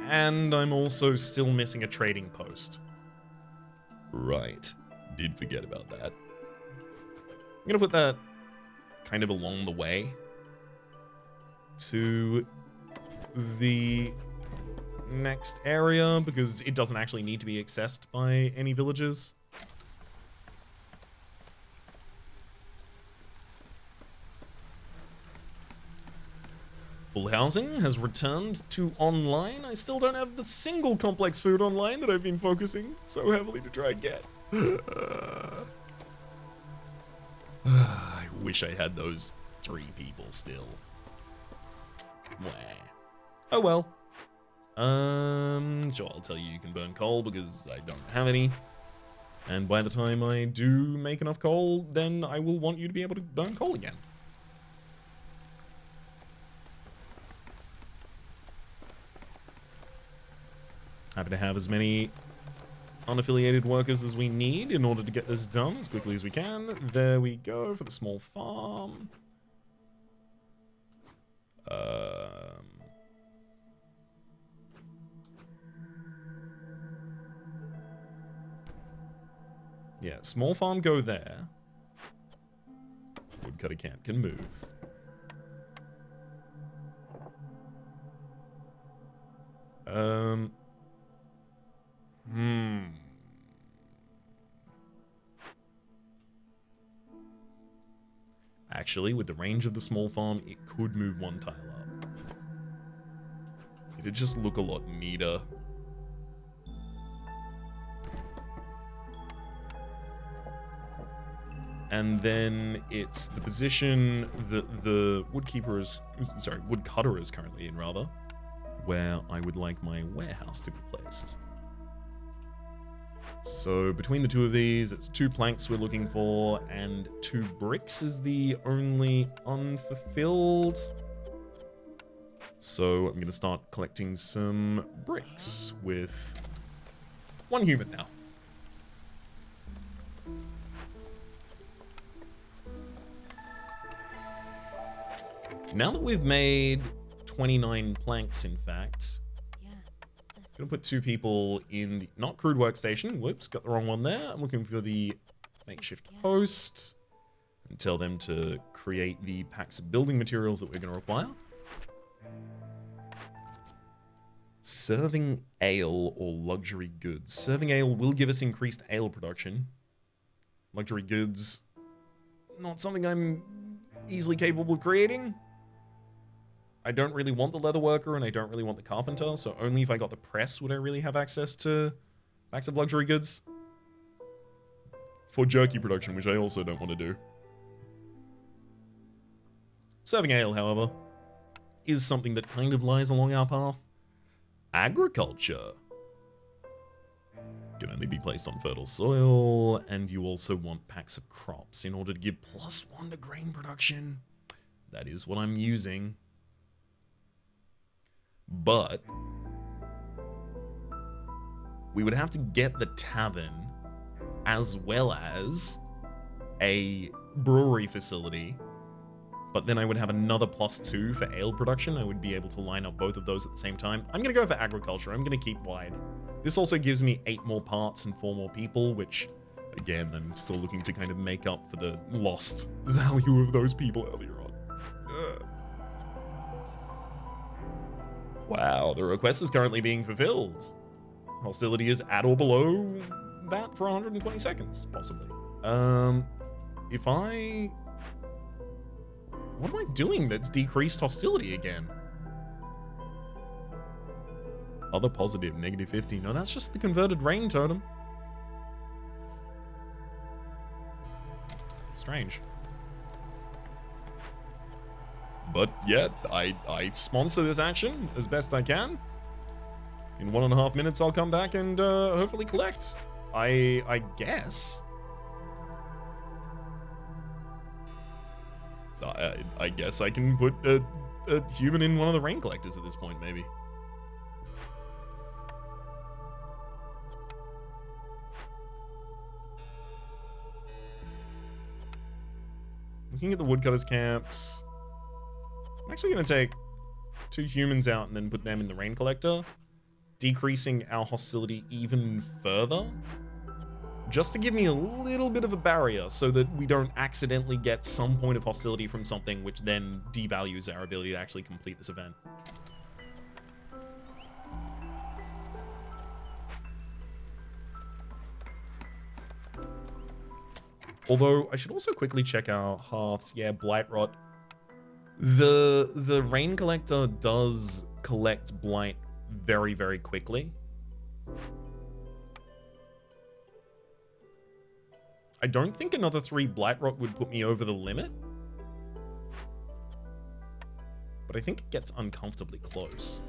And I'm also still missing a trading post. Right. Did forget about that. I'm gonna put that kind of along the way to the next area because it doesn't actually need to be accessed by any villagers. Full housing has returned to online. I still don't have the single complex food online that I've been focusing so heavily to try and get. I wish I had those 3 people still. Wah. Oh well. Sure, I'll tell you you can burn coal because I don't have any. And by the time I do make enough coal, then I will want you to be able to burn coal again. Happy to have as many unaffiliated workers as we need in order to get this done as quickly as we can. There we go for the small farm. Yeah, small farm go there. Woodcutter camp can move. Actually, with the range of the small farm, it could move 1 tile up. It'd just look a lot neater. And then it's the position that the woodcutter is currently in, rather, where I would like my warehouse to be placed. So between the 2 of these, it's 2 planks we're looking for, and 2 bricks is the only unfulfilled. So I'm going to start collecting some bricks with 1 human now. Now that we've made 29 planks, in fact, I'm gonna put 2 people in the not crude workstation. Whoops, got the wrong one there. I'm looking for the makeshift post and tell them to create the packs of building materials that we're gonna require. Serving ale or luxury goods. Serving ale will give us increased ale production. Luxury goods, not something I'm easily capable of creating. I don't really want the leather worker and I don't really want the carpenter, so only if I got the press would I really have access to packs of luxury goods. For jerky production, which I also don't want to do. Serving ale, however, is something that kind of lies along our path. Agriculture can only be placed on fertile soil, and you also want packs of crops in order to give +1 to grain production. That is what I'm using. But we would have to get the tavern as well as a brewery facility, but then I would have another +2 for ale production. I would be able to line up both of those at the same time. I'm going to go for agriculture. I'm going to keep wide. This also gives me 8 more parts and 4 more people, which, again, I'm still looking to kind of make up for the lost value of those people earlier on. Wow, the request is currently being fulfilled. Hostility is at or below that for 120 seconds, possibly. If I... What am I doing that's decreased hostility again? Other positive, -50. No, that's just the converted rain totem. Strange. But yeah, I sponsor this action as best I can. In 1.5 minutes, I'll come back and hopefully collect. I guess. I guess I can put a human in one of the rain collectors at this point, maybe. Looking at the woodcutters camps, I'm actually going to take 2 humans out and then put them in the rain collector, decreasing our hostility even further, just to give me a little bit of a barrier so that we don't accidentally get some point of hostility from something which then devalues our ability to actually complete this event. Although, I should also quickly check our hearths. Yeah, Blight Rot. The Rain Collector does collect Blight very, very quickly. I don't think another 3 Blight Rot would put me over the limit. But I think it gets uncomfortably close.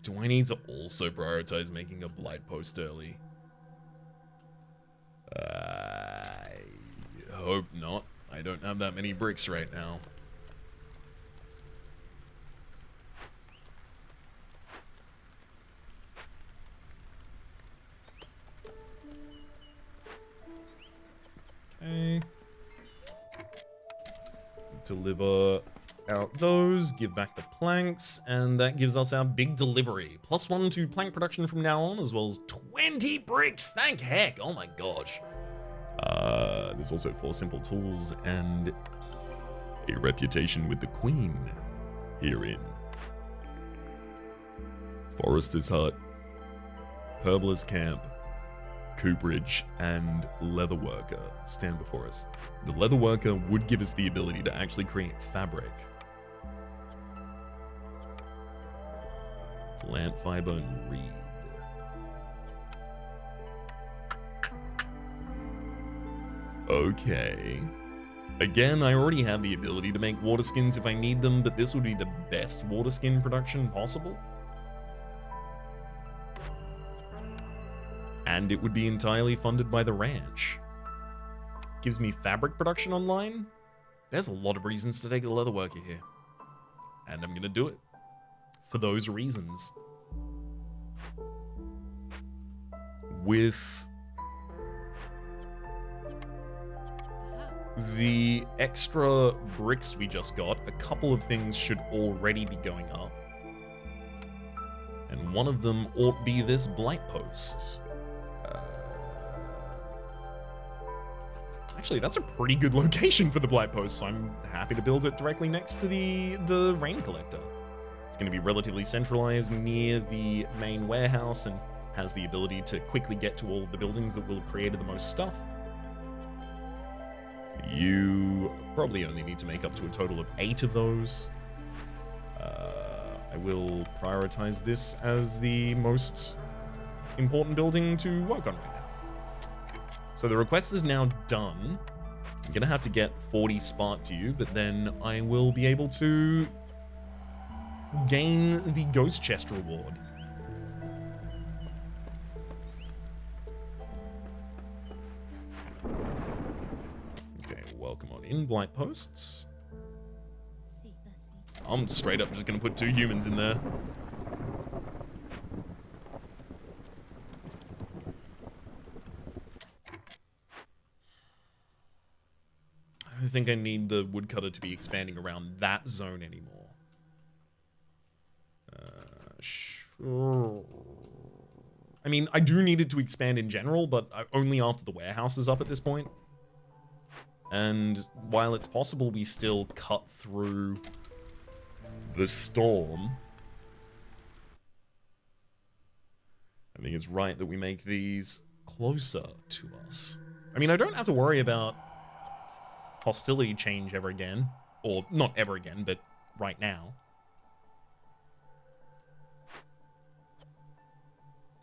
Do I need to also prioritize making a Blight post early? I hope not. I don't have that many bricks right now. Okay. Deliver out those, give back the planks, and that gives us our big delivery. +1 to plank production from now on, as well as 20 bricks. Thank heck. Oh my gosh. There's also 4 simple tools and a reputation with the queen herein. Forester's Hut, Herbalist Camp, Cooperage, and Leatherworker stand before us. The Leatherworker would give us the ability to actually create fabric. Plant fiber and reed. Okay. Again, I already have the ability to make water skins if I need them, but this would be the best water skin production possible. And it would be entirely funded by the ranch. Gives me fabric production online. There's a lot of reasons to take the Leatherworker here. And I'm gonna do it. For those reasons. With the extra bricks we just got, a couple of things should already be going up. And one of them ought be this Blight Post. Actually, that's a pretty good location for the Blight Post, so I'm happy to build it directly next to the Rain Collector. It's going to be relatively centralized near the main warehouse and has the ability to quickly get to all of the buildings that will have created the most stuff. You probably only need to make up to a total of 8 of those. I will prioritize this as the most important building to work on right now. So the request is now done. I'm gonna have to get 40 spark to you, but then I will be able to gain the ghost chest reward. Okay, welcome on in, Blight Posts. I'm straight up just gonna put 2 humans in there. I don't think I need the woodcutter to be expanding around that zone anymore. Sure. I mean, I do need it to expand in general, but only after the warehouse is up at this point. And while it's possible we still cut through the storm, I think it's right that we make these closer to us. I mean, I don't have to worry about hostility change ever again. Or, not ever again, but right now.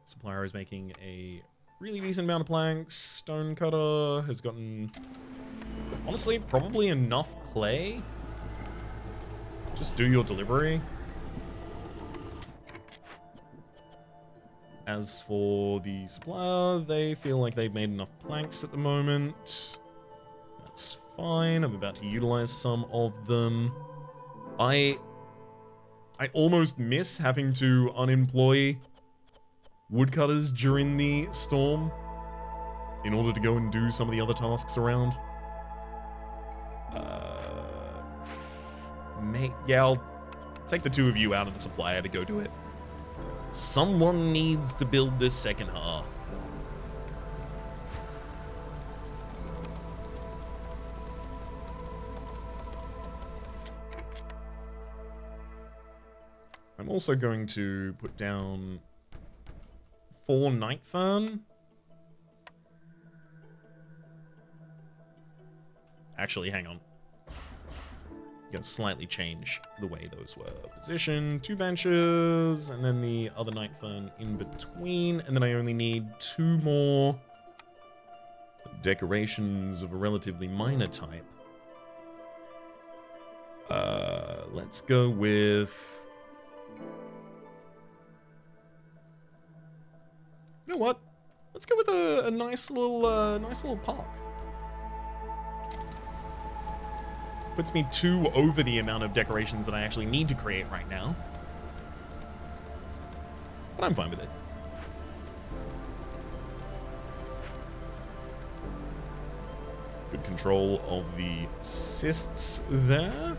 Supplier is making a really decent amount of planks. Stonecutter has gotten, honestly, probably enough clay. Just do your delivery. As for the supplier, they feel like they've made enough planks at the moment. That's fine. I'm about to utilize some of them. I almost miss having to unemploy woodcutters during the storm in order to go and do some of the other tasks around. Yeah, I'll take the 2 of you out of the supplier to go do it. Someone needs to build this second half. I'm also going to put down 4 night fern. Actually, hang on. I'm gonna slightly change the way those were positioned. 2 benches, and then the other night fern in between, and then I only need 2 more decorations of a relatively minor type. Let's go with... You know what? Let's go with a nice little park. Puts me 2 over the amount of decorations that I actually need to create right now. But I'm fine with it. Good control of the cysts there.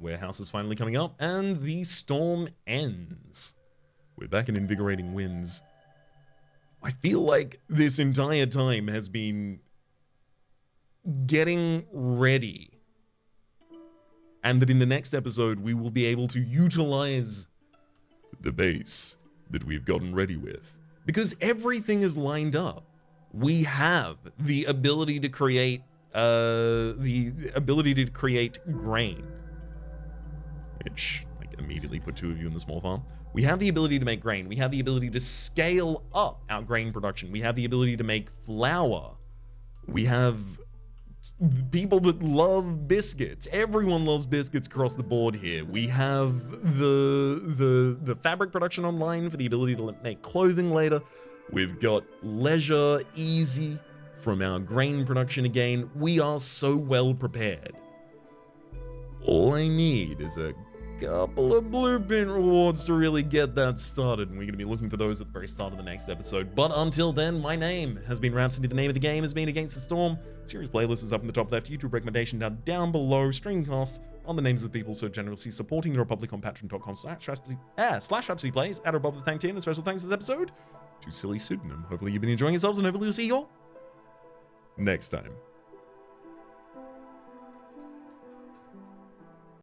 Warehouse is finally coming up, and the storm ends. We're back in invigorating winds. I feel like this entire time has been getting ready. And that in the next episode, we will be able to utilize the base that we've gotten ready with. Because everything is lined up. We have the ability to create, grain. Which, like, immediately put 2 of you in the small farm. We have the ability to make grain. We have the ability to scale up our grain production. We have the ability to make flour. We have people that love biscuits. Everyone loves biscuits across the board here. We have the fabric production online for the ability to make clothing later. We've got leisure, easy from our grain production again. We are so well prepared. All I need is a couple of blueprint rewards to really get that started, and we're going to be looking for those at the very start of the next episode. But until then, my name has been Rhapsody. The name of the game has been Against the Storm. Series playlist is up in the top left. YouTube recommendation down below. Streamcasts on the names of the people so generously supporting the Republic on patreon.com/Rhapsody plays at or above the thank tier. And a special thanks this episode to Silly Pseudonym. Hopefully you've been enjoying yourselves, and hopefully we'll see you all next time.